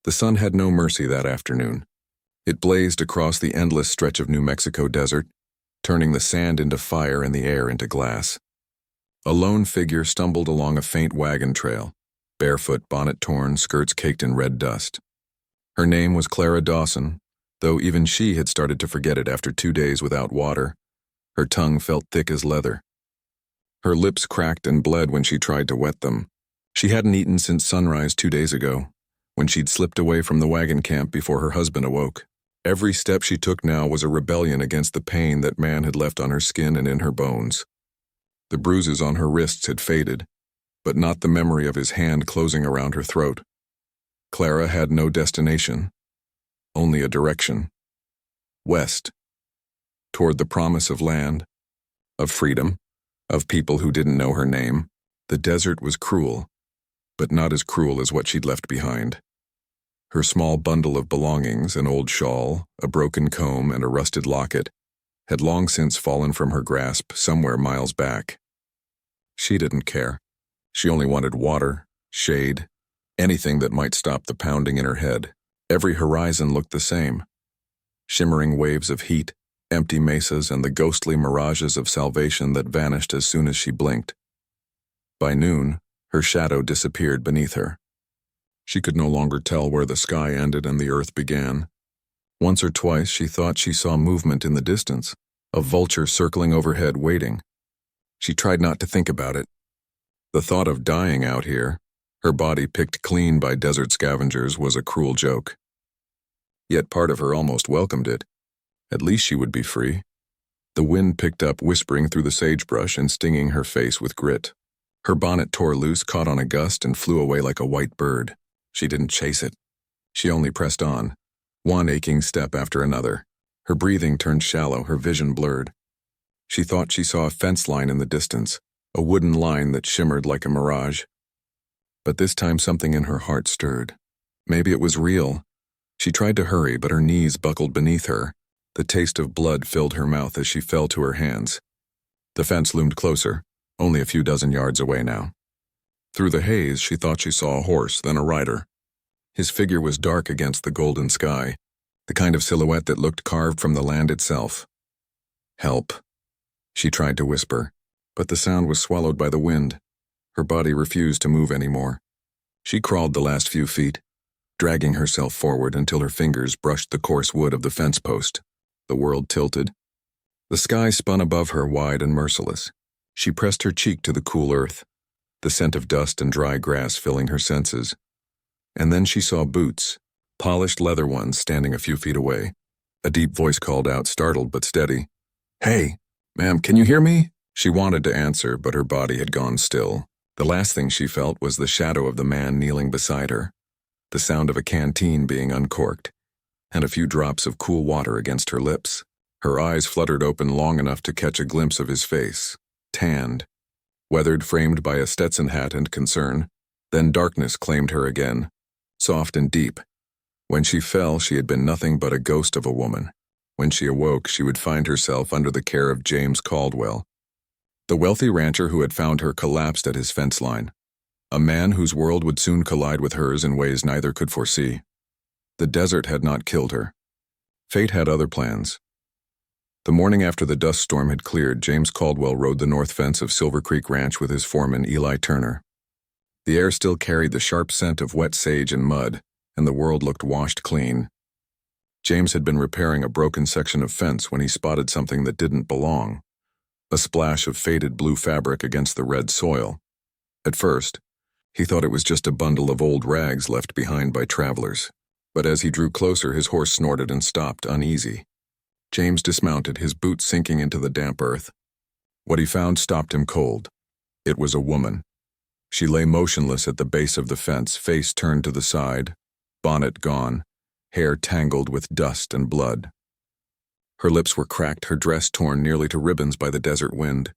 The sun had no mercy that afternoon. It blazed across the endless stretch of New Mexico desert, turning the sand into fire and the air into glass. A lone figure stumbled along a faint wagon trail, barefoot, bonnet torn, skirts caked in red dust. Her name was Clara Dawson, though even she had started to forget it after 2 days without water. Her tongue felt thick as leather. Her lips cracked and bled when she tried to wet them. She hadn't eaten since sunrise 2 days ago, when she'd slipped away from the wagon camp before her husband awoke. Every step she took now was a rebellion against the pain that man had left on her skin and in her bones. The bruises on her wrists had faded, but not the memory of his hand closing around her throat. Clara had no destination, only a direction. West, toward the promise of land, of freedom, of people who didn't know her name. The desert was cruel, but not as cruel as what she'd left behind. Her small bundle of belongings, an old shawl, a broken comb, and a rusted locket, had long since fallen from her grasp somewhere miles back. She didn't care. She only wanted water, shade, anything that might stop the pounding in her head. Every horizon looked the same. Shimmering waves of heat, empty mesas, and the ghostly mirages of salvation that vanished as soon as she blinked. By noon, her shadow disappeared beneath her. She could no longer tell where the sky ended and the earth began. Once or twice she thought she saw movement in the distance, a vulture circling overhead waiting. She tried not to think about it. The thought of dying out here, her body picked clean by desert scavengers, was a cruel joke. Yet part of her almost welcomed it. At least she would be free. The wind picked up, whispering through the sagebrush and stinging her face with grit. Her bonnet tore loose, caught on a gust, and flew away like a white bird. She didn't chase it. She only pressed on, one aching step after another. Her breathing turned shallow, her vision blurred. She thought she saw a fence line in the distance, a wooden line that shimmered like a mirage. But this time something in her heart stirred. Maybe it was real. She tried to hurry, but her knees buckled beneath her. The taste of blood filled her mouth as she fell to her hands. The fence loomed closer, only a few dozen yards away now. Through the haze, she thought she saw a horse, then a rider. His figure was dark against the golden sky, the kind of silhouette that looked carved from the land itself. "Help," she tried to whisper, but the sound was swallowed by the wind. Her body refused to move anymore. She crawled the last few feet, dragging herself forward until her fingers brushed the coarse wood of the fence post. The world tilted. The sky spun above her, wide and merciless. She pressed her cheek to the cool earth, the scent of dust and dry grass filling her senses. And then she saw boots, polished leather ones, standing a few feet away. A deep voice called out, startled but steady. "Hey, ma'am, can you hear me?" She wanted to answer, but her body had gone still. The last thing she felt was the shadow of the man kneeling beside her, the sound of a canteen being uncorked, and a few drops of cool water against her lips. Her eyes fluttered open long enough to catch a glimpse of his face, tanned, weathered, framed by a Stetson hat and concern. Then darkness claimed her again, soft and deep. When she fell, she had been nothing but a ghost of a woman. When she awoke, she would find herself under the care of James Caldwell. The wealthy rancher who had found her collapsed at his fence line, a man whose world would soon collide with hers in ways neither could foresee. The desert had not killed her. Fate had other plans. The morning after the dust storm had cleared, James Caldwell rode the north fence of Silver Creek Ranch with his foreman, Eli Turner. The air still carried the sharp scent of wet sage and mud, and the world looked washed clean. James had been repairing a broken section of fence when he spotted something that didn't belong, a splash of faded blue fabric against the red soil. At first, he thought it was just a bundle of old rags left behind by travelers, but as he drew closer, his horse snorted and stopped, uneasy. James dismounted, his boots sinking into the damp earth. What he found stopped him cold. It was a woman. She lay motionless at the base of the fence, face turned to the side, bonnet gone, hair tangled with dust and blood. Her lips were cracked, her dress torn nearly to ribbons by the desert wind.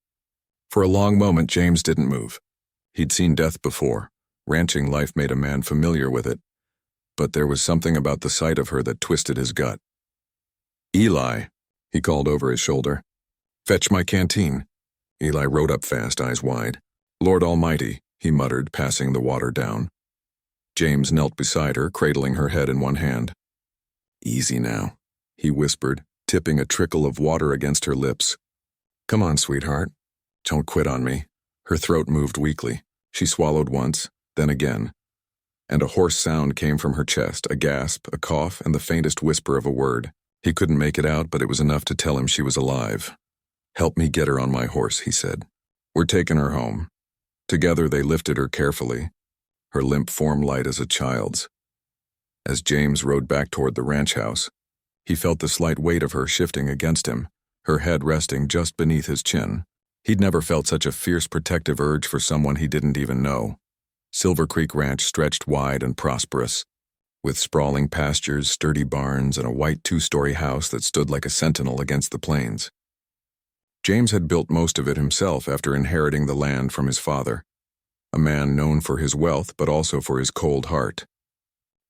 For a long moment, James didn't move. He'd seen death before. Ranching life made a man familiar with it. But there was something about the sight of her that twisted his gut. "Eli," he called over his shoulder. "Fetch my canteen." Eli rode up fast, eyes wide. "Lord Almighty," he muttered, passing the water down. James knelt beside her, cradling her head in one hand. "Easy now," he whispered, tipping a trickle of water against her lips. "Come on, sweetheart. Don't quit on me." Her throat moved weakly. She swallowed once, then again. And a hoarse sound came from her chest, a gasp, a cough, and the faintest whisper of a word. He couldn't make it out, but it was enough to tell him she was alive. "Help me get her on my horse," he said. "We're taking her home." Together they lifted her carefully, her limp form light as a child's. As James rode back toward the ranch house, he felt the slight weight of her shifting against him, her head resting just beneath his chin. He'd never felt such a fierce protective urge for someone he didn't even know. Silver Creek Ranch stretched wide and prosperous, with sprawling pastures, sturdy barns, and a white two-story house that stood like a sentinel against the plains. James had built most of it himself after inheriting the land from his father, a man known for his wealth but also for his cold heart.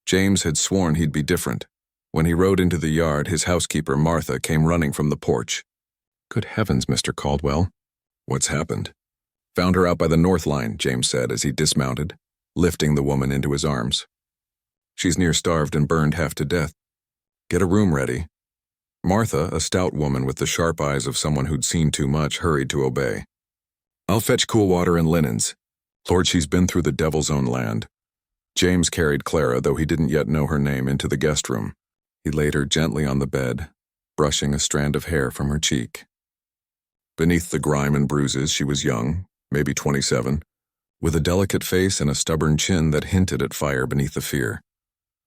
James had sworn he'd be different. When he rode into the yard, his housekeeper, Martha, came running from the porch. "Good heavens, Mr. Caldwell. What's happened?" "Found her out by the north line," James said as he dismounted, lifting the woman into his arms. "She's near starved and burned half to death. Get a room ready." Martha, a stout woman with the sharp eyes of someone who'd seen too much, hurried to obey. "I'll fetch cool water and linens. Lord, she's been through the devil's own land." James carried Clara, though he didn't yet know her name, into the guest room. He laid her gently on the bed, brushing a strand of hair from her cheek. Beneath the grime and bruises, she was young, maybe 27, with a delicate face and a stubborn chin that hinted at fire beneath the fear.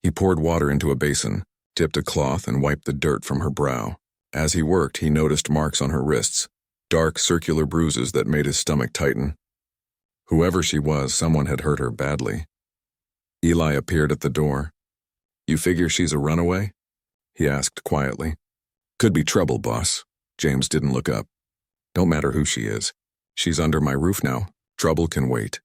He poured water into a basin, dipped a cloth, and wiped the dirt from her brow. As he worked, he noticed marks on her wrists, dark circular bruises that made his stomach tighten. Whoever she was, someone had hurt her badly. Eli appeared at the door. "You figure she's a runaway?" he asked quietly. "Could be trouble, boss." James didn't look up. "Don't matter who she is. She's under my roof now. Trouble can wait."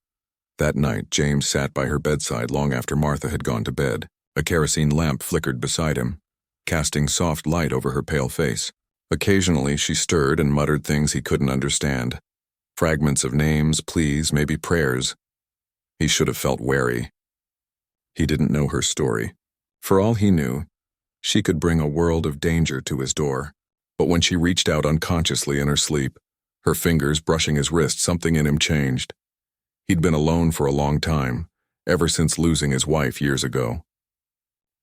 That night, James sat by her bedside long after Martha had gone to bed. A kerosene lamp flickered beside him, casting soft light over her pale face. Occasionally, she stirred and muttered things he couldn't understand. Fragments of names, pleas, maybe prayers. He should have felt wary. He didn't know her story. For all he knew, she could bring a world of danger to his door. But when she reached out unconsciously in her sleep, her fingers brushing his wrist, something in him changed. He'd been alone for a long time, ever since losing his wife years ago.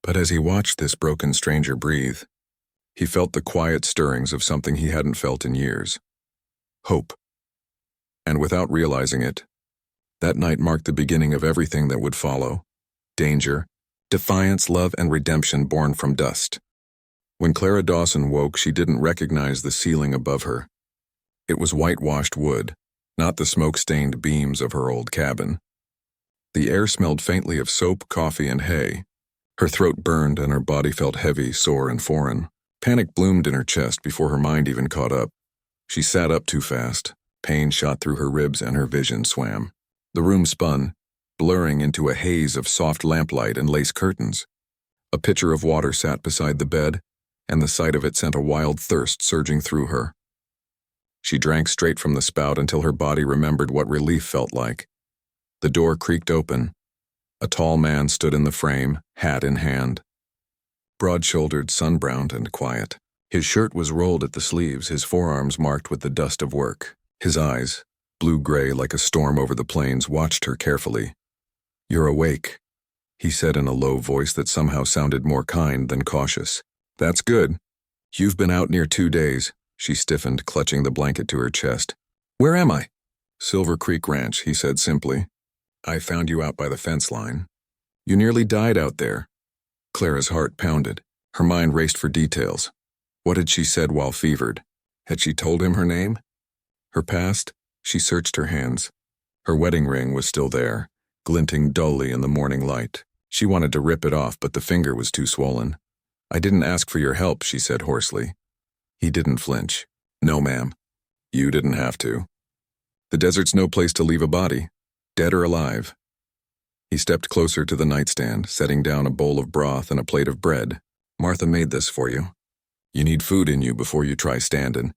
But as he watched this broken stranger breathe, he felt the quiet stirrings of something he hadn't felt in years. Hope. And without realizing it, that night marked the beginning of everything that would follow. Danger, defiance, love, and redemption born from dust. When Clara Dawson woke, she didn't recognize the ceiling above her. It was whitewashed wood, not the smoke-stained beams of her old cabin. The air smelled faintly of soap, coffee, and hay. Her throat burned and her body felt heavy, sore, and foreign. Panic bloomed in her chest before her mind even caught up. She sat up too fast. Pain shot through her ribs and her vision swam. The room spun, blurring into a haze of soft lamplight and lace curtains. A pitcher of water sat beside the bed, and the sight of it sent a wild thirst surging through her. She drank straight from the spout until her body remembered what relief felt like. The door creaked open. A tall man stood in the frame, hat in hand. Broad-shouldered, sun-browned, and quiet. His shirt was rolled at the sleeves, his forearms marked with the dust of work. His eyes, blue-gray like a storm over the plains, watched her carefully. "You're awake," he said in a low voice that somehow sounded more kind than cautious. "That's good. You've been out near 2 days." She stiffened, clutching the blanket to her chest. "Where am I?" "Silver Creek Ranch," he said simply. "I found you out by the fence line. You nearly died out there." Clara's heart pounded. Her mind raced for details. What had she said while fevered? Had she told him her name? Her past? She searched her hands. Her wedding ring was still there, glinting dully in the morning light. She wanted to rip it off, but the finger was too swollen. "I didn't ask for your help," she said hoarsely. He didn't flinch. "No, ma'am. You didn't have to. The desert's no place to leave a body, dead or alive." He stepped closer to the nightstand, setting down a bowl of broth and a plate of bread. "Martha made this for you. You need food in you before you try standing."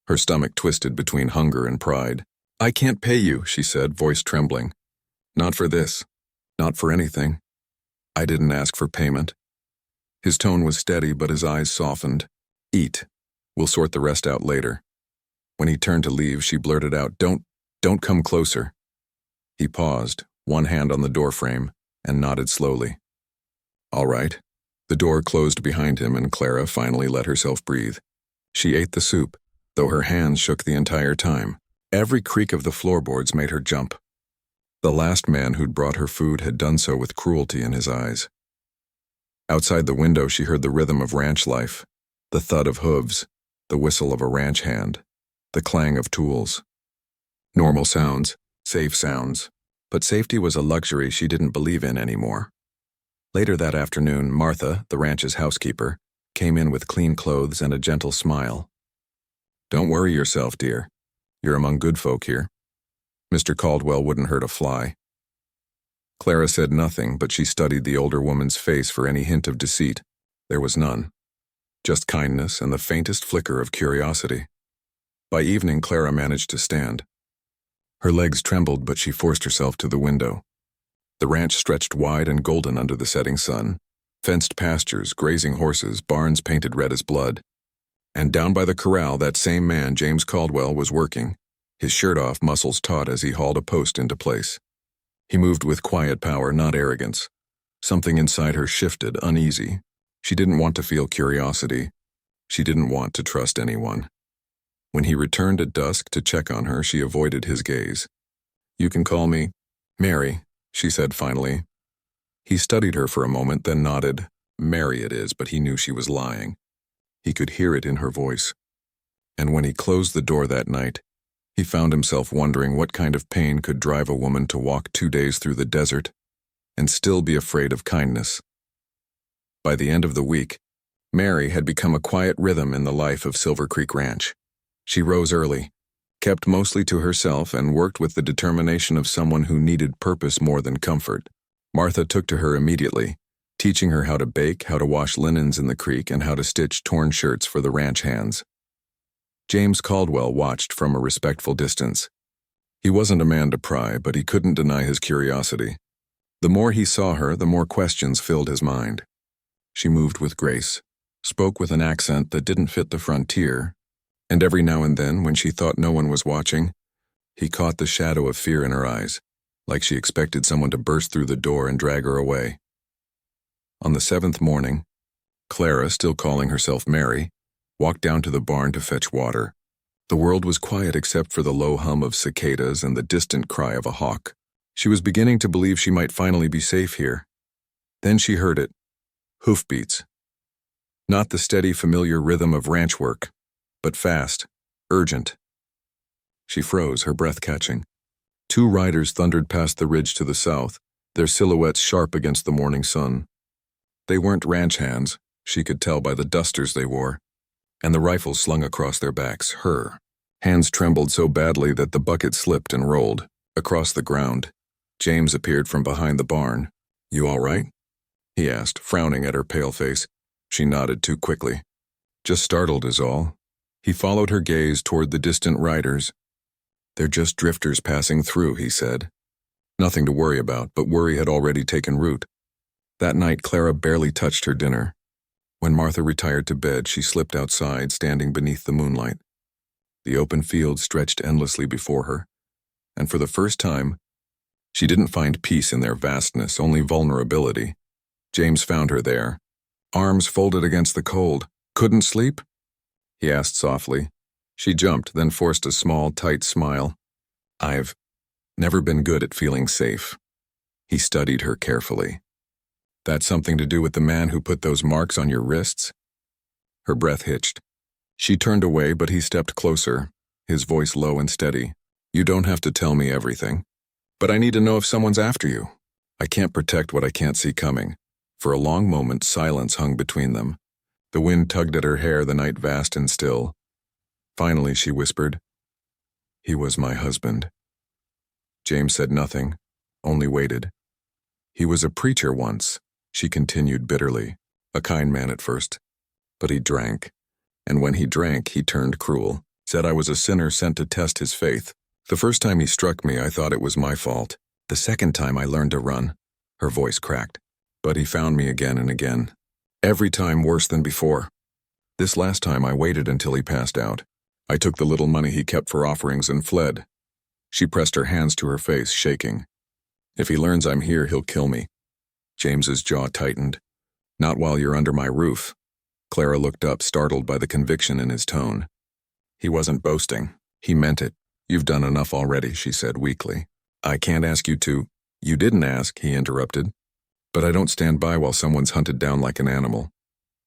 Her stomach twisted between hunger and pride. "I can't pay you," she said, voice trembling. "Not for this. Not for anything. I didn't ask for payment. His tone was steady, but his eyes softened. Eat. We'll sort the rest out later. When he turned to leave, she blurted out, Don't come closer. He paused, one hand on the doorframe, and nodded slowly. All right. The door closed behind him, and Clara finally let herself breathe. She ate the soup, though her hands shook the entire time. Every creak of the floorboards made her jump. The last man who'd brought her food had done so with cruelty in his eyes. Outside the window, she heard the rhythm of ranch life, the thud of hooves, the whistle of a ranch hand, the clang of tools. Normal sounds, safe sounds, but safety was a luxury she didn't believe in anymore. Later that afternoon, Martha, the ranch's housekeeper, came in with clean clothes and a gentle smile. Don't worry yourself, dear. You're among good folk here. Mr. Caldwell wouldn't hurt a fly. Clara said nothing, but she studied the older woman's face for any hint of deceit. There was none. Just kindness and the faintest flicker of curiosity. By evening, Clara managed to stand. Her legs trembled, but she forced herself to the window. The ranch stretched wide and golden under the setting sun. Fenced pastures, grazing horses, barns painted red as blood. And down by the corral, that same man, James Caldwell, was working, his shirt off, muscles taut as he hauled a post into place. He moved with quiet power, not arrogance. Something inside her shifted, uneasy. She didn't want to feel curiosity. She didn't want to trust anyone. When he returned at dusk to check on her, she avoided his gaze. You can call me Mary, she said finally. He studied her for a moment, then nodded. Mary it is, but he knew she was lying. He could hear it in her voice. And when he closed the door that night, he found himself wondering what kind of pain could drive a woman to walk 2 days through the desert and still be afraid of kindness. By the end of the week, Mary had become a quiet rhythm in the life of Silver Creek Ranch. She rose early, kept mostly to herself, and worked with the determination of someone who needed purpose more than comfort. Martha took to her immediately, teaching her how to bake, how to wash linens in the creek, and how to stitch torn shirts for the ranch hands. James Caldwell watched from a respectful distance. He wasn't a man to pry, but he couldn't deny his curiosity. The more he saw her, the more questions filled his mind. She moved with grace, spoke with an accent that didn't fit the frontier, and every now and then, when she thought no one was watching, he caught the shadow of fear in her eyes, like she expected someone to burst through the door and drag her away. On the 7th morning, Clara, still calling herself Mary, walked down to the barn to fetch water. The world was quiet except for the low hum of cicadas and the distant cry of a hawk. She was beginning to believe she might finally be safe here. Then she heard it. Hoofbeats. Not the steady, familiar rhythm of ranch work, but fast, urgent. She froze, her breath catching. 2 riders thundered past the ridge to the south, their silhouettes sharp against the morning sun. They weren't ranch hands, she could tell by the dusters they wore, and the rifles slung across their backs, her. Hands trembled so badly that the bucket slipped and rolled. Across the ground, James appeared from behind the barn. You all right? He asked, frowning at her pale face. She nodded too quickly. Just startled is all. He followed her gaze toward the distant riders. They're just drifters passing through, he said. Nothing to worry about, but worry had already taken root. That night, Clara barely touched her dinner. When Martha retired to bed, she slipped outside, standing beneath the moonlight. The open field stretched endlessly before her, and for the first time, she didn't find peace in their vastness, only vulnerability. James found her there, arms folded against the cold. Couldn't sleep? He asked softly. She jumped, then forced a small, tight smile. I've never been good at feeling safe. He studied her carefully. That something to do with the man who put those marks on your wrists? Her breath hitched. She turned away, but he stepped closer, his voice low and steady. You don't have to tell me everything, but I need to know if someone's after you. I can't protect what I can't see coming. For a long moment, silence hung between them. The wind tugged at her hair, the night vast and still. Finally, she whispered, He was my husband. James said nothing, only waited. He was a preacher once, she continued bitterly, a kind man at first. But he drank, and when he drank, he turned cruel, said I was a sinner sent to test his faith. The first time he struck me, I thought it was my fault. The second time I learned to run. Her voice cracked. But he found me again and again. Every time worse than before. This last time I waited until he passed out. I took the little money he kept for offerings and fled. She pressed her hands to her face, shaking. If he learns I'm here, he'll kill me. James's jaw tightened. Not while you're under my roof. Clara looked up, startled by the conviction in his tone. He wasn't boasting. He meant it. You've done enough already, she said weakly. I can't ask you to. You didn't ask, he interrupted. But I don't stand by while someone's hunted down like an animal.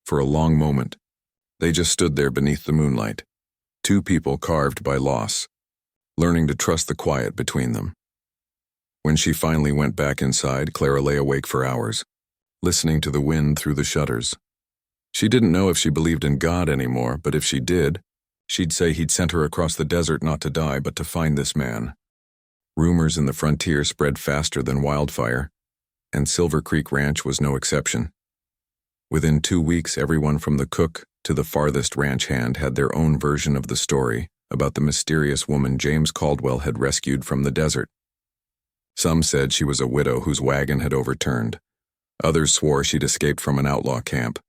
For a long moment, they just stood there beneath the moonlight. Two people carved by loss, learning to trust the quiet between them. When she finally went back inside, Clara lay awake for hours, listening to the wind through the shutters. She didn't know if she believed in God anymore, but if she did, she'd say he'd sent her across the desert not to die, but to find this man. Rumors in the frontier spread faster than wildfire, and Silver Creek Ranch was no exception. Within 2 weeks, everyone from the cook to the farthest ranch hand had their own version of the story about the mysterious woman James Caldwell had rescued from the desert. Some said she was a widow whose wagon had overturned. Others swore she'd escaped from an outlaw camp.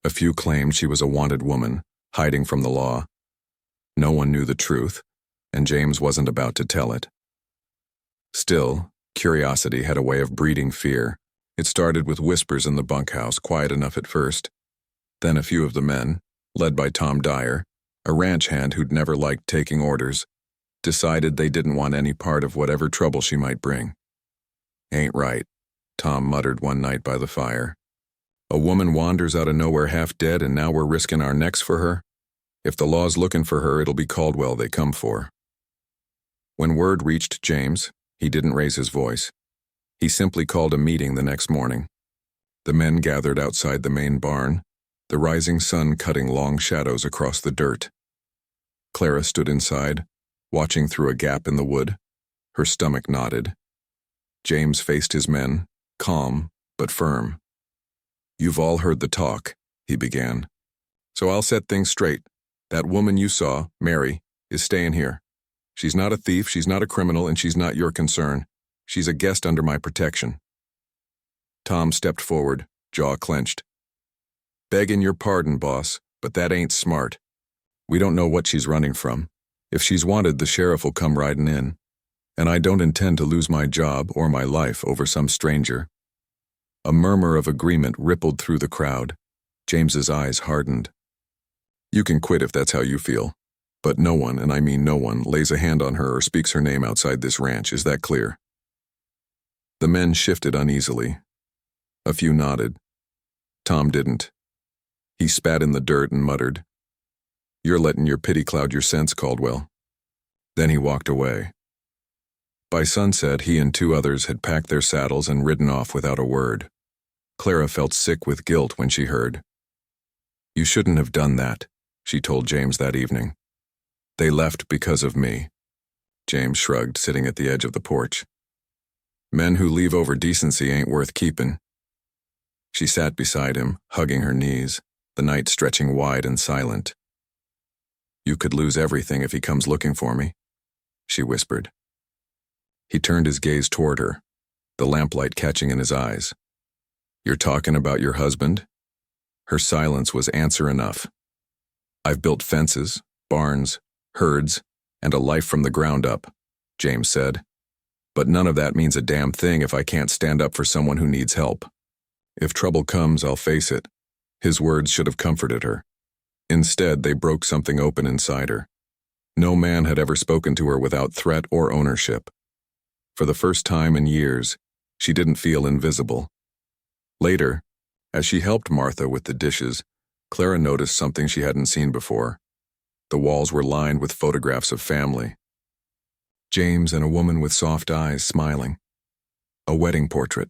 A few claimed she was a wanted woman, hiding from the law. No one knew the truth, and James wasn't about to tell it. Still, curiosity had a way of breeding fear. It started with whispers in the bunkhouse, quiet enough at first. Then a few of the men, led by Tom Dyer, a ranch hand who'd never liked taking orders, decided they didn't want any part of whatever trouble she might bring. Ain't right, Tom muttered one night by the fire. A woman wanders out of nowhere half dead and now we're risking our necks for her? If the law's looking for her, it'll be Caldwell they come for. When word reached James, he didn't raise his voice. He simply called a meeting the next morning. The men gathered outside the main barn, the rising sun cutting long shadows across the dirt. Clara stood inside, watching through a gap in the wood. Her stomach knotted. James faced his men, calm but firm. You've all heard the talk, he began. So I'll set things straight. That woman you saw, Mary, is staying here. She's not a thief, she's not a criminal, and she's not your concern. She's a guest under my protection. Tom stepped forward, jaw clenched. Begging your pardon, boss, but that ain't smart. We don't know what she's running from. If she's wanted, the sheriff will come riding in. And I don't intend to lose my job or my life over some stranger. A murmur of agreement rippled through the crowd. James's eyes hardened. You can quit if that's how you feel. But no one, and I mean no one, lays a hand on her or speaks her name outside this ranch. Is that clear? The men shifted uneasily. A few nodded. Tom didn't. He spat in the dirt and muttered, You're letting your pity cloud your sense, Caldwell. Then he walked away. By sunset, he and 2 others had packed their saddles and ridden off without a word. Clara felt sick with guilt when she heard. You shouldn't have done that, she told James that evening. They left because of me. James shrugged, sitting at the edge of the porch. Men who leave over decency ain't worth keeping. She sat beside him, hugging her knees, the night stretching wide and silent. You could lose everything if he comes looking for me, she whispered. He turned his gaze toward her, the lamplight catching in his eyes. You're talking about your husband? Her silence was answer enough. I've built fences, barns, herds, and a life from the ground up, James said. But none of that means a damn thing if I can't stand up for someone who needs help. If trouble comes, I'll face it. His words should have comforted her. Instead, they broke something open inside her. No man had ever spoken to her without threat or ownership. For the first time in years, she didn't feel invisible. Later, as she helped Martha with the dishes, Clara noticed something she hadn't seen before. The walls were lined with photographs of family. James and a woman with soft eyes smiling. A wedding portrait.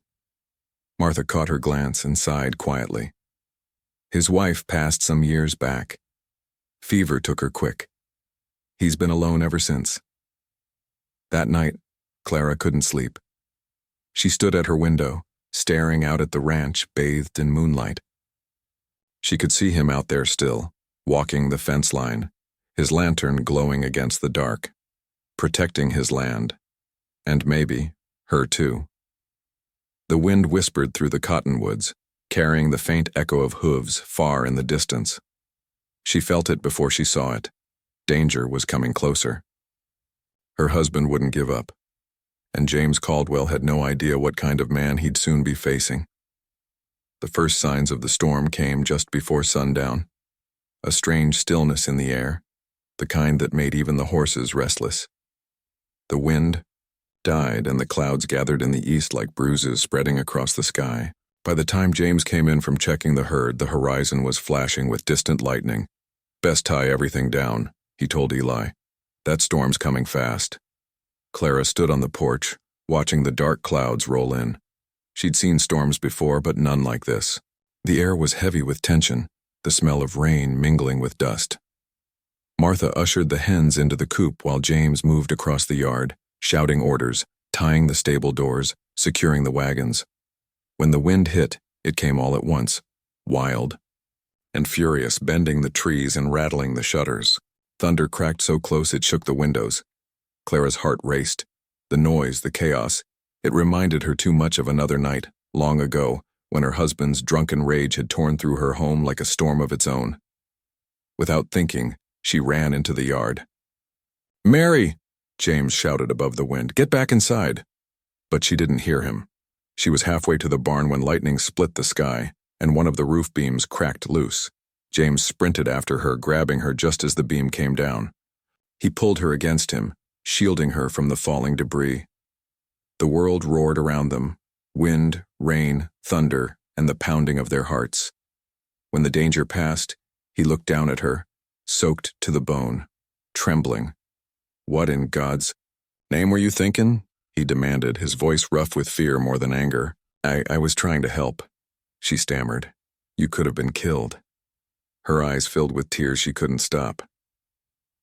Martha caught her glance and sighed quietly. His wife passed some years back. Fever took her quick. He's been alone ever since. That night, Clara couldn't sleep. She stood at her window, staring out at the ranch bathed in moonlight. She could see him out there still, walking the fence line, his lantern glowing against the dark, protecting his land, and maybe her too. The wind whispered through the cottonwoods, carrying the faint echo of hooves far in the distance. She felt it before she saw it. Danger was coming closer. Her husband wouldn't give up, and James Caldwell had no idea what kind of man he'd soon be facing. The first signs of the storm came just before sundown. A strange stillness in the air, the kind that made even the horses restless. The wind died and the clouds gathered in the east like bruises spreading across the sky. By the time James came in from checking the herd, the horizon was flashing with distant lightning. "Best tie everything down," he told Eli. "That storm's coming fast." Clara stood on the porch, watching the dark clouds roll in. She'd seen storms before, but none like this. The air was heavy with tension, the smell of rain mingling with dust. Martha ushered the hens into the coop while James moved across the yard, shouting orders, tying the stable doors, securing the wagons. When the wind hit, it came all at once, wild and furious, bending the trees and rattling the shutters. Thunder cracked so close it shook the windows. Clara's heart raced. The noise, the chaos, it reminded her too much of another night, long ago, when her husband's drunken rage had torn through her home like a storm of its own. Without thinking, she ran into the yard. "Mary!" James shouted above the wind. "Get back inside!" But she didn't hear him. She was halfway to the barn when lightning split the sky, and one of the roof beams cracked loose. James sprinted after her, grabbing her just as the beam came down. He pulled her against him, shielding her from the falling debris. The world roared around them, wind, rain, thunder, and the pounding of their hearts. When the danger passed, he looked down at her, soaked to the bone, trembling. "What in God's name were you thinking?" he demanded, his voice rough with fear more than anger. I was trying to help," she stammered. "You could have been killed." Her eyes filled with tears she couldn't stop.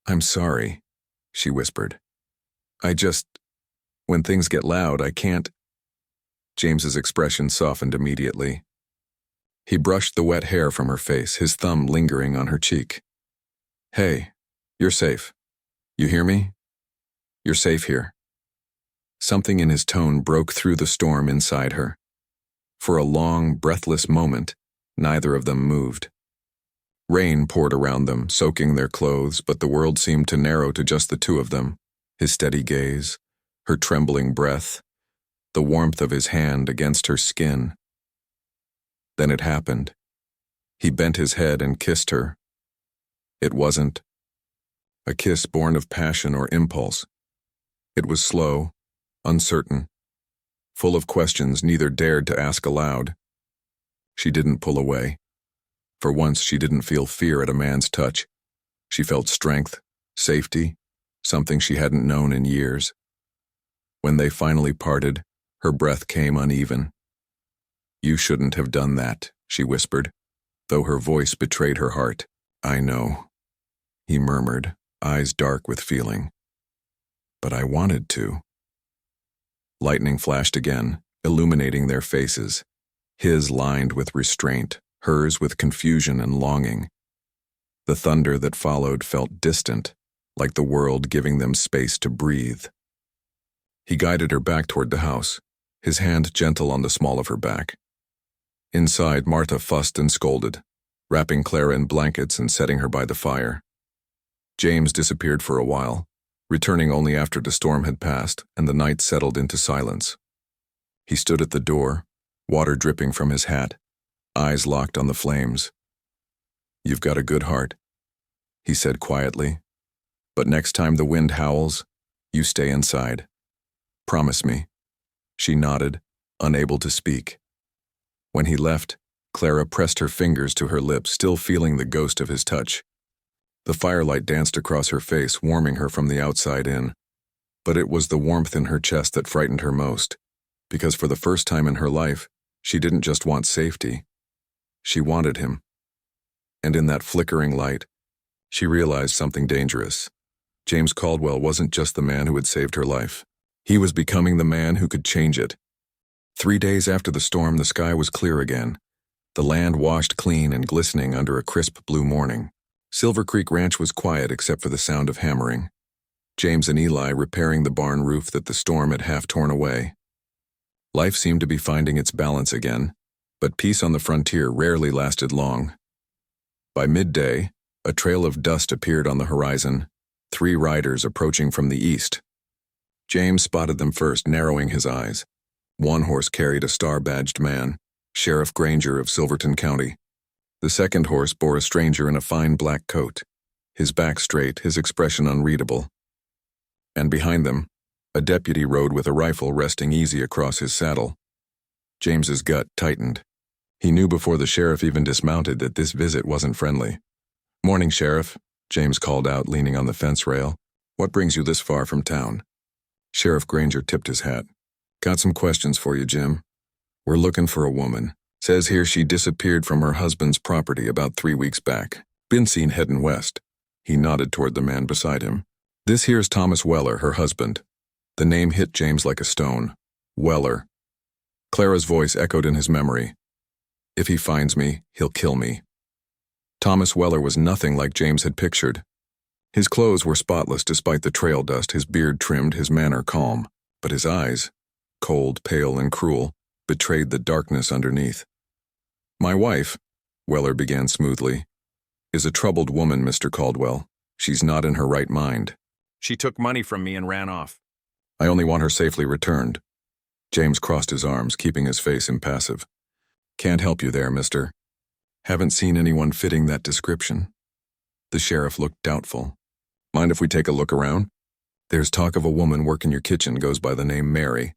"I'm sorry," she whispered. When things get loud, I can't." James's expression softened immediately. He brushed the wet hair from her face, his thumb lingering on her cheek. "Hey, you're safe. You hear me? You're safe here." Something in his tone broke through the storm inside her. For a long, breathless moment, neither of them moved. Rain poured around them, soaking their clothes, but the world seemed to narrow to just the two of them, his steady gaze, her trembling breath, the warmth of his hand against her skin. Then it happened. He bent his head and kissed her. It wasn't a kiss born of passion or impulse. It was slow, uncertain, full of questions neither dared to ask aloud. She didn't pull away. For once she didn't feel fear at a man's touch. She felt strength, safety, something she hadn't known in years. When they finally parted, her breath came uneven. "You shouldn't have done that," she whispered, though her voice betrayed her heart. "I know," he murmured, eyes dark with feeling. "But I wanted to." Lightning flashed again, illuminating their faces, his lined with restraint, hers with confusion and longing. The thunder that followed felt distant, like the world giving them space to breathe. He guided her back toward the house, his hand gentle on the small of her back. Inside, Martha fussed and scolded, wrapping Clara in blankets and setting her by the fire. James disappeared for a while, returning only after the storm had passed and the night settled into silence. He stood at the door, water dripping from his hat, eyes locked on the flames. "You've got a good heart," he said quietly. "But next time the wind howls, you stay inside. Promise me." She nodded, unable to speak. When he left, Clara pressed her fingers to her lips, still feeling the ghost of his touch. The firelight danced across her face, warming her from the outside in. But it was the warmth in her chest that frightened her most, because for the first time in her life, she didn't just want safety. She wanted him. And in that flickering light, she realized something dangerous. James Caldwell wasn't just the man who had saved her life. He was becoming the man who could change it. 3 days after the storm, the sky was clear again, the land washed clean and glistening under a crisp blue morning. Silver Creek Ranch was quiet except for the sound of hammering. James and Eli repairing the barn roof that the storm had half torn away. Life seemed to be finding its balance again, but peace on the frontier rarely lasted long. By midday, a trail of dust appeared on the horizon, 3 riders approaching from the east. James spotted them first, narrowing his eyes. One horse carried a star-badged man, Sheriff Granger of Silverton County. The second horse bore a stranger in a fine black coat, his back straight, his expression unreadable. And behind them, a deputy rode with a rifle resting easy across his saddle. James's gut tightened. He knew before the sheriff even dismounted that this visit wasn't friendly. "Morning, Sheriff," James called out, leaning on the fence rail. "What brings you this far from town?" Sheriff Granger tipped his hat. "Got some questions for you, Jim. We're looking for a woman. Says here she disappeared from her husband's property about 3 weeks back. Been seen heading west." He nodded toward the man beside him. "This here's Thomas Weller, her husband." The name hit James like a stone. Weller. Clara's voice echoed in his memory. "If he finds me, he'll kill me." Thomas Weller was nothing like James had pictured. His clothes were spotless despite the trail dust, his beard trimmed, his manner calm. But his eyes, cold, pale, and cruel, betrayed the darkness underneath. "My wife," Weller began smoothly, "is a troubled woman, Mr. Caldwell. She's not in her right mind. She took money from me and ran off. I only want her safely returned." James crossed his arms, keeping his face impassive. "Can't help you there, mister. Haven't seen anyone fitting that description." The sheriff looked doubtful. "Mind if we take a look around? There's talk of a woman working your kitchen, goes by the name Mary."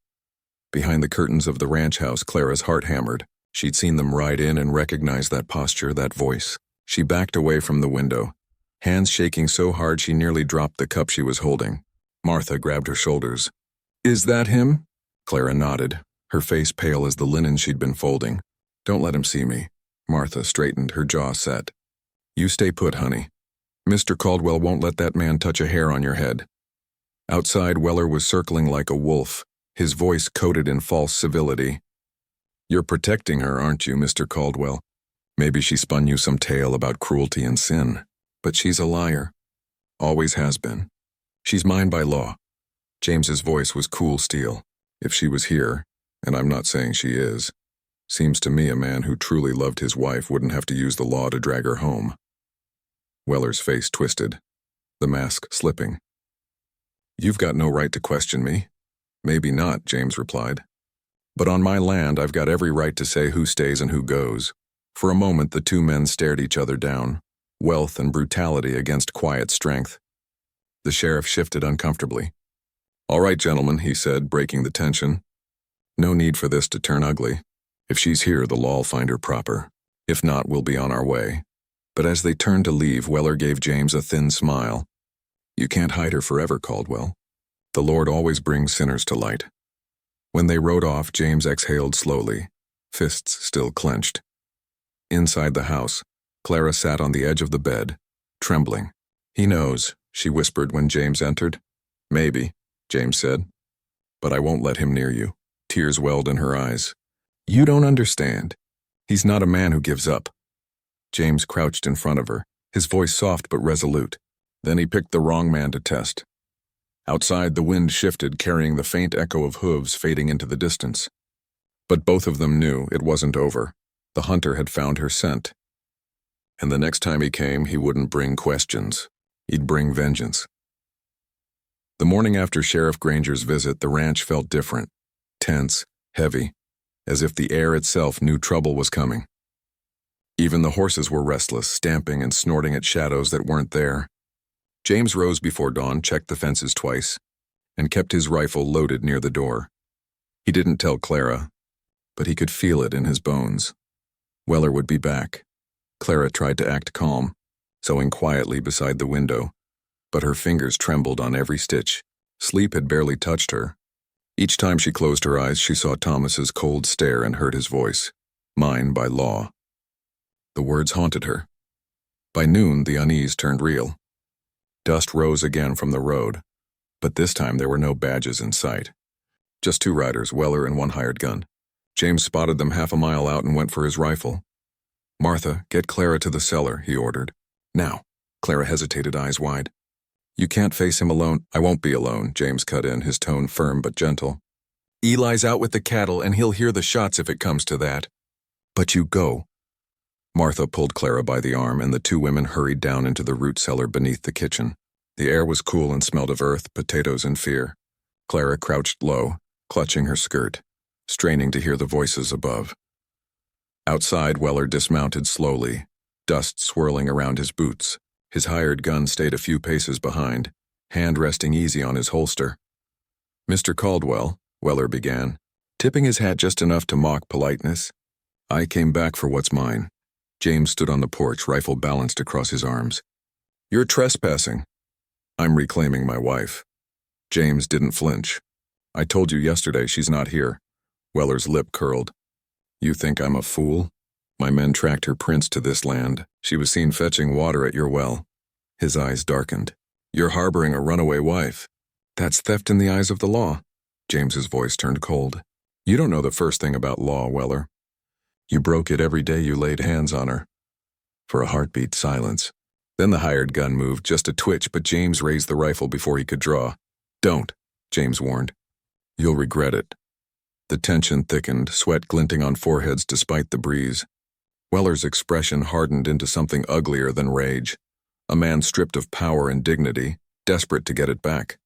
Behind the curtains of the ranch house, Clara's heart hammered. She'd seen them ride in and recognized that posture, that voice. She backed away from the window, hands shaking so hard she nearly dropped the cup she was holding. Martha grabbed her shoulders. "Is that him?" Clara nodded, her face pale as the linen she'd been folding. "Don't let him see me." Martha straightened, her jaw set. "You stay put, honey. Mr. Caldwell won't let that man touch a hair on your head." Outside, Weller was circling like a wolf, his voice coated in false civility. "You're protecting her, aren't you, Mr. Caldwell? Maybe she spun you some tale about cruelty and sin. But she's a liar. Always has been. She's mine by law." James's voice was cool steel. "If she was here, and I'm not saying she is, seems to me a man who truly loved his wife wouldn't have to use the law to drag her home." Weller's face twisted, the mask slipping. "You've got no right to question me." "Maybe not," James replied. "But on my land, I've got every right to say who stays and who goes." For a moment, the two men stared each other down, wealth and brutality against quiet strength. The sheriff shifted uncomfortably. "All right, gentlemen," he said, breaking the tension. "No need for this to turn ugly. If she's here, the law'll find her proper. If not, we'll be on our way." But as they turned to leave, Weller gave James a thin smile. "You can't hide her forever, Caldwell. The Lord always brings sinners to light." When they rode off, James exhaled slowly, fists still clenched. Inside the house, Clara sat on the edge of the bed, trembling. "He knows," she whispered when James entered. "Maybe," James said. "But I won't let him near you." Tears welled in her eyes. "You don't understand. He's not a man who gives up." James crouched in front of her, his voice soft but resolute. Then he picked the wrong man to test. Outside, the wind shifted, carrying the faint echo of hooves fading into the distance. But both of them knew it wasn't over. The hunter had found her scent. And the next time he came, he wouldn't bring questions. He'd bring vengeance. The morning after Sheriff Granger's visit, the ranch felt different. Tense, heavy, as if the air itself knew trouble was coming. Even the horses were restless, stamping and snorting at shadows that weren't there. James rose before dawn, checked the fences twice, and kept his rifle loaded near the door. He didn't tell Clara, but he could feel it in his bones. Weller would be back. Clara tried to act calm, sewing quietly beside the window, but her fingers trembled on every stitch. Sleep had barely touched her. Each time she closed her eyes, she saw Thomas's cold stare and heard his voice. "Mine by law." The words haunted her. By noon, the unease turned real. Dust rose again from the road, but this time there were no badges in sight. Just 2 riders, Weller and 1 hired gun. James spotted them half a mile out and went for his rifle. "Martha, get Clara to the cellar," he ordered. "Now." Clara hesitated, eyes wide. "You can't face him alone." "I won't be alone," James cut in, his tone firm but gentle. Eli's out with the cattle and he'll hear the shots if it comes to that. But you go. Martha pulled Clara by the arm and the two women hurried down into the root cellar beneath the kitchen. The air was cool and smelled of earth, potatoes, and fear. Clara crouched low, clutching her skirt, straining to hear the voices above. Outside, Weller dismounted slowly, dust swirling around his boots. His hired gun stayed a few paces behind, hand resting easy on his holster. "Mr. Caldwell," Weller began, tipping his hat just enough to mock politeness. "I came back for what's mine." James stood on the porch, rifle balanced across his arms. "You're trespassing." "I'm reclaiming my wife." James didn't flinch. "I told you yesterday she's not here." Weller's lip curled. "You think I'm a fool? My men tracked her prints to this land. She was seen fetching water at your well." His eyes darkened. "You're harboring a runaway wife. That's theft in the eyes of the law." James's voice turned cold. "You don't know the first thing about law, Weller. You broke it every day you laid hands on her." For a heartbeat, silence. Then the hired gun moved, just a twitch, but James raised the rifle before he could draw. "Don't," James warned. "You'll regret it." The tension thickened, sweat glinting on foreheads despite the breeze. Weller's expression hardened into something uglier than rage. A man stripped of power and dignity, desperate to get it back.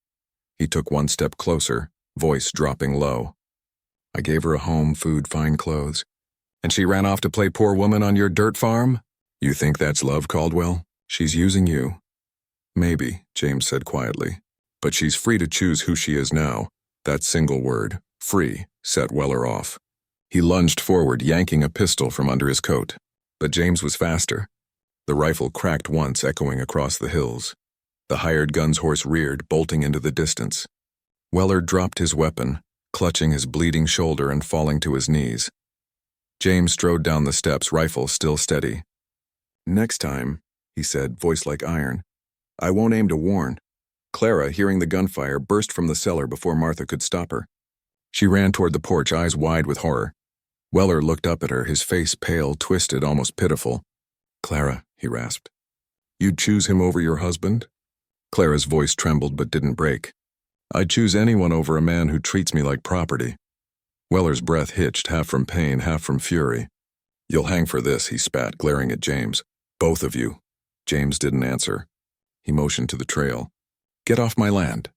He took one step closer, voice dropping low. "I gave her a home, food, fine clothes. And she ran off to play poor woman on your dirt farm? You think that's love, Caldwell? She's using you." "Maybe," James said quietly. "But she's free to choose who she is now." That single word, free, set Weller off. He lunged forward, yanking a pistol from under his coat. But James was faster. The rifle cracked once, echoing across the hills. The hired gun's horse reared, bolting into the distance. Weller dropped his weapon, clutching his bleeding shoulder and falling to his knees. James strode down the steps, rifle still steady. "Next time," he said, voice like iron, "I won't aim to warn." Clara, hearing the gunfire, burst from the cellar before Martha could stop her. She ran toward the porch, eyes wide with horror. Weller looked up at her, his face pale, twisted, almost pitiful. "Clara," he rasped, "you'd choose him over your husband?" Clara's voice trembled but didn't break. "I'd choose anyone over a man who treats me like property." Weller's breath hitched, half from pain, half from fury. "You'll hang for this," he spat, glaring at James. "Both of you." James didn't answer. He motioned to the trail. "Get off my land."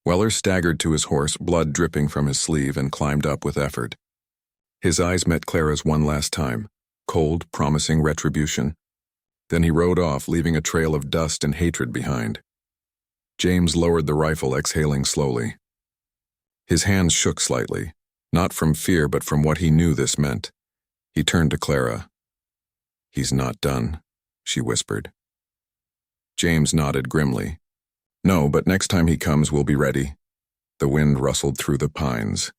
Weller staggered to his horse, blood dripping from his sleeve, and climbed up with effort. His eyes met Clara's one last time, cold, promising retribution. Then he rode off, leaving a trail of dust and hatred behind. James lowered the rifle, exhaling slowly. His hands shook slightly, not from fear but from what he knew this meant. He turned to Clara. "He's not done," she whispered. James nodded grimly. "No, but next time he comes, we'll be ready." The wind rustled through the pines,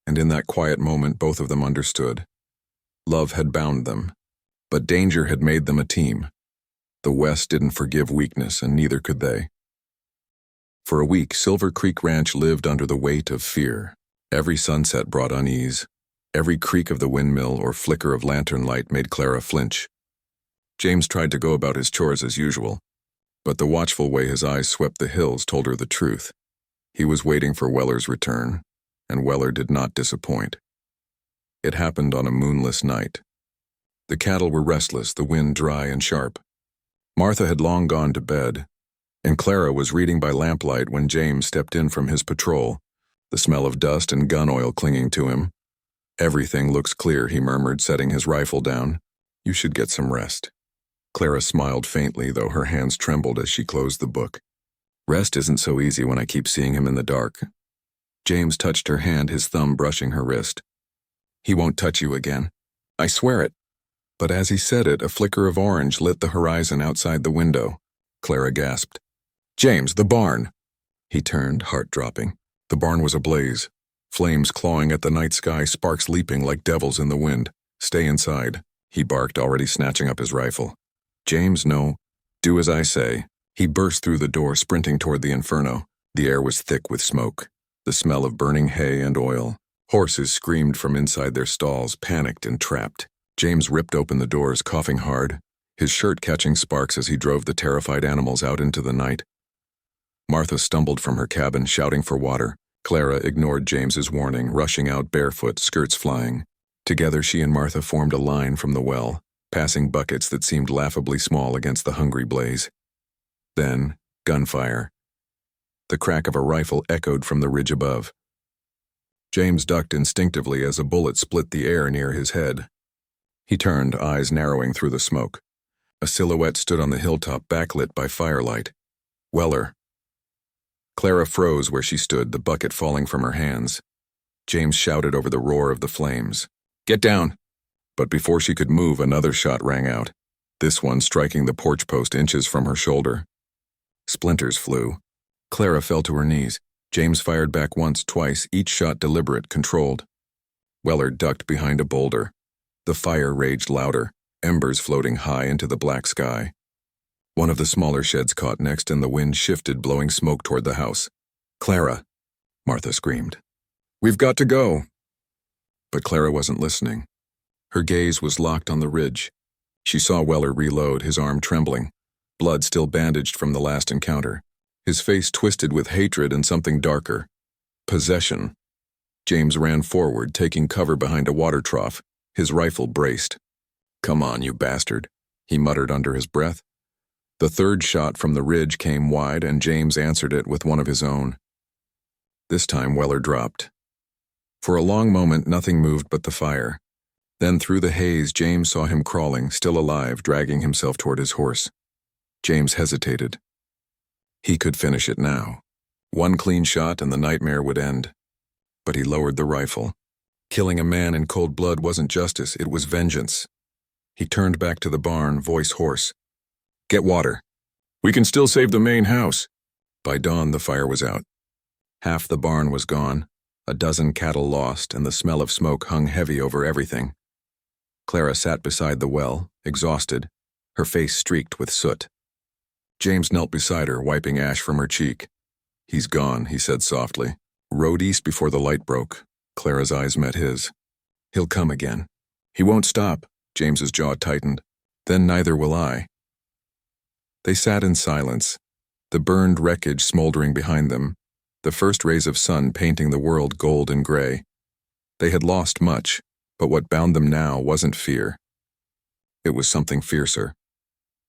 and in that quiet moment both of them understood. Love had bound them, but danger had made them a team. The West didn't forgive weakness, and neither could they. For a week, Silver Creek Ranch lived under the weight of fear. Every sunset brought unease. Every creak of the windmill or flicker of lantern light made Clara flinch. James tried to go about his chores as usual, but the watchful way his eyes swept the hills told her the truth. He was waiting for Weller's return, and Weller did not disappoint. It happened on a moonless night. The cattle were restless, the wind dry and sharp. Martha had long gone to bed, and Clara was reading by lamplight when James stepped in from his patrol, the smell of dust and gun oil clinging to him. "Everything looks clear," he murmured, setting his rifle down. "You should get some rest." Clara smiled faintly, though her hands trembled as she closed the book. "Rest isn't so easy when I keep seeing him in the dark." James touched her hand, his thumb brushing her wrist. "He won't touch you again. I swear it." But as he said it, a flicker of orange lit the horizon outside the window. Clara gasped. "James, the barn!" He turned, heart dropping. The barn was ablaze. Flames clawing at the night sky, sparks leaping like devils in the wind. "Stay inside," he barked, already snatching up his rifle. "James, no. Do as I say." He burst through the door, sprinting toward the inferno. The air was thick with smoke, the smell of burning hay and oil. Horses screamed from inside their stalls, panicked and trapped. James ripped open the doors, coughing hard, his shirt catching sparks as he drove the terrified animals out into the night. Martha stumbled from her cabin, shouting for water. Clara ignored James's warning, rushing out barefoot, skirts flying. Together she and Martha formed a line from the well, passing buckets that seemed laughably small against the hungry blaze. Then, gunfire. The crack of a rifle echoed from the ridge above. James ducked instinctively as a bullet split the air near his head. He turned, eyes narrowing through the smoke. A silhouette stood on the hilltop, backlit by firelight. Weller. Clara froze where she stood, the bucket falling from her hands. James shouted over the roar of the flames, "Get down!" But before she could move, another shot rang out, this one striking the porch post inches from her shoulder. Splinters flew. Clara fell to her knees. James fired back once, twice, each shot deliberate, controlled. Weller ducked behind a boulder. The fire raged louder, embers floating high into the black sky. One of the smaller sheds caught next and the wind shifted, blowing smoke toward the house. "Clara!" Martha screamed. "We've got to go!" But Clara wasn't listening. Her gaze was locked on the ridge. She saw Weller reload, his arm trembling, blood still bandaged from the last encounter. His face twisted with hatred and something darker. Possession. James ran forward, taking cover behind a water trough, his rifle braced. "Come on, you bastard," he muttered under his breath. The third shot from the ridge came wide, and James answered it with one of his own. This time Weller dropped. For a long moment nothing moved but the fire. Then through the haze James saw him crawling, still alive, dragging himself toward his horse. James hesitated. He could finish it now. One clean shot and the nightmare would end. But he lowered the rifle. Killing a man in cold blood wasn't justice, it was vengeance. He turned back to the barn, voice hoarse. "Get water. We can still save the main house." By dawn the fire was out. Half the barn was gone, a dozen cattle lost, and the smell of smoke hung heavy over everything. Clara sat beside the well, exhausted, her face streaked with soot. James knelt beside her, wiping ash from her cheek. "He's gone," he said softly. "Rode east before the light broke." Clara's eyes met his. "He'll come again. He won't stop." James's jaw tightened. "Then neither will I." They sat in silence, the burned wreckage smoldering behind them, the first rays of sun painting the world gold and gray. They had lost much, but what bound them now wasn't fear. It was something fiercer.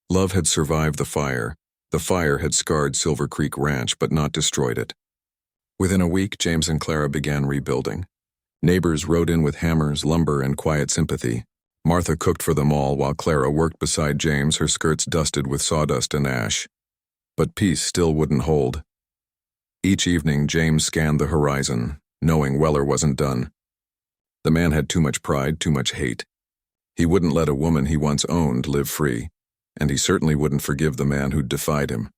Love had survived the fire. The fire had scarred Silver Creek Ranch, but not destroyed it. Within a week, James and Clara began rebuilding. Neighbors rode in with hammers, lumber, and quiet sympathy. Martha cooked for them all while Clara worked beside James, her skirts dusted with sawdust and ash. But peace still wouldn't hold. Each evening, James scanned the horizon, knowing Weller wasn't done. The man had too much pride, too much hate. He wouldn't let a woman he once owned live free, and he certainly wouldn't forgive the man who'd defied him.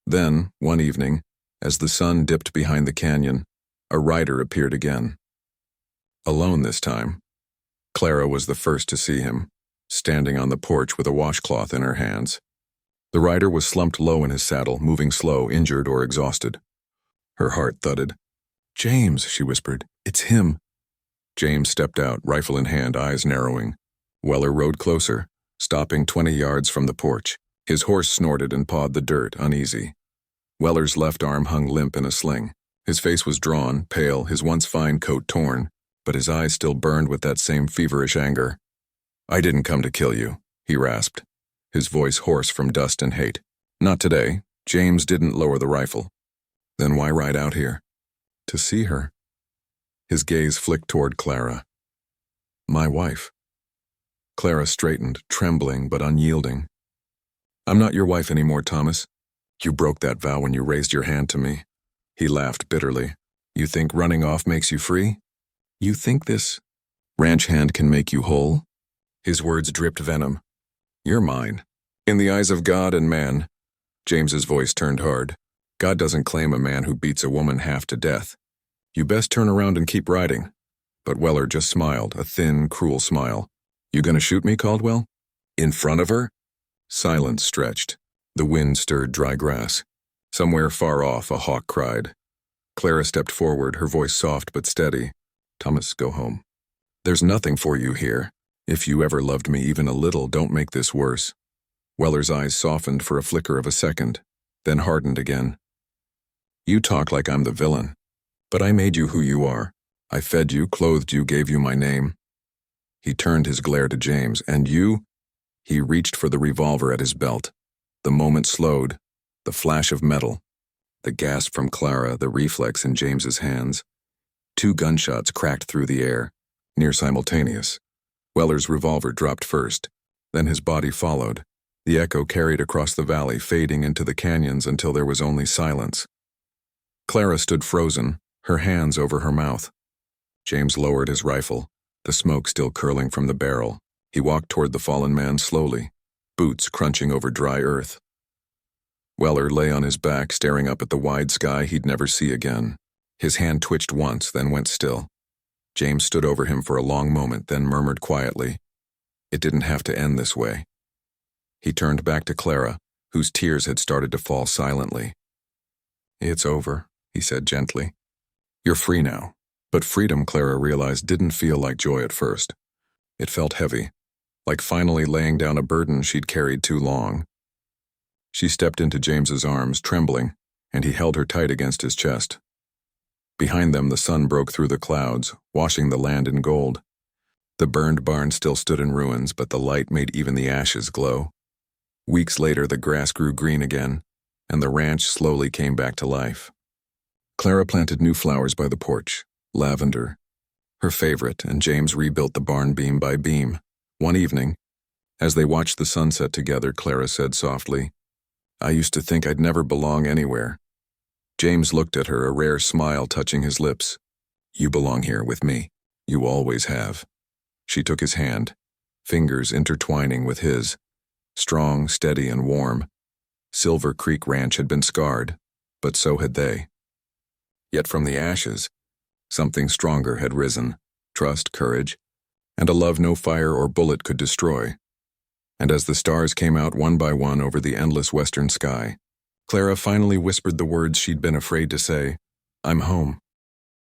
Then, one evening, as the sun dipped behind the canyon, a rider appeared again. Alone this time. Clara was the first to see him, standing on the porch with a washcloth in her hands. The rider was slumped low in his saddle, moving slow, injured or exhausted. Her heart thudded. "James," she whispered, "it's him." James stepped out, rifle in hand, eyes narrowing. Weller rode closer, stopping 20 yards from the porch. His horse snorted and pawed the dirt, uneasy. Weller's left arm hung limp in a sling. His face was drawn, pale, his once fine coat torn, but his eyes still burned with that same feverish anger. "I didn't come to kill you," he rasped, his voice hoarse from dust and hate. "Not today." James didn't lower the rifle. "Then why ride out here?" "To see her." His gaze flicked toward Clara. "My wife." Clara straightened, trembling but unyielding. "I'm not your wife anymore, Thomas. You broke that vow when you raised your hand to me." He laughed bitterly. "You think running off makes you free? You think this ranch hand can make you whole?" His words dripped venom. "You're mine. In the eyes of God and man." James's voice turned hard. "God doesn't claim a man who beats a woman half to death. You best turn around and keep riding." But Weller just smiled, a thin, cruel smile. "You gonna shoot me, Caldwell? In front of her?" Silence stretched. The wind stirred dry grass. Somewhere far off, a hawk cried. Clara stepped forward, her voice soft but steady. "Thomas, go home. There's nothing for you here. If you ever loved me even a little, don't make this worse." Weller's eyes softened for a flicker of a second, then hardened again. "You talk like I'm the villain. But I made you who you are. I fed you, clothed you, gave you my name." He turned his glare to James. "And you?" He reached for the revolver at his belt. The moment slowed. The flash of metal. The gasp from Clara, the reflex in James's hands. 2 gunshots cracked through the air, near simultaneous. Weller's revolver dropped first, then his body followed. The echo carried across the valley, fading into the canyons until there was only silence. Clara stood frozen, her hands over her mouth. James lowered his rifle, the smoke still curling from the barrel. He walked toward the fallen man slowly, boots crunching over dry earth. Weller lay on his back, staring up at the wide sky he'd never see again. His hand twitched once, then went still. James stood over him for a long moment, then murmured quietly, "It didn't have to end this way." He turned back to Clara, whose tears had started to fall silently. "It's over," he said gently. "You're free now." But freedom, Clara realized, didn't feel like joy at first. It felt heavy, like finally laying down a burden she'd carried too long. She stepped into James's arms, trembling, and he held her tight against his chest. Behind them, the sun broke through the clouds, washing the land in gold. The burned barn still stood in ruins, but the light made even the ashes glow. Weeks later, the grass grew green again, and the ranch slowly came back to life. Clara planted new flowers by the porch, lavender, her favorite, and James rebuilt the barn beam by beam. One evening, as they watched the sunset together, Clara said softly, "I used to think I'd never belong anywhere." James looked at her, a rare smile touching his lips. "You belong here with me. You always have." She took his hand, fingers intertwining with his, strong, steady, and warm. Silver Creek Ranch had been scarred, but so had they. Yet from the ashes, something stronger had risen, trust, courage, and a love no fire or bullet could destroy. And as the stars came out one by one over the endless western sky, Clara finally whispered the words she'd been afraid to say, "I'm home."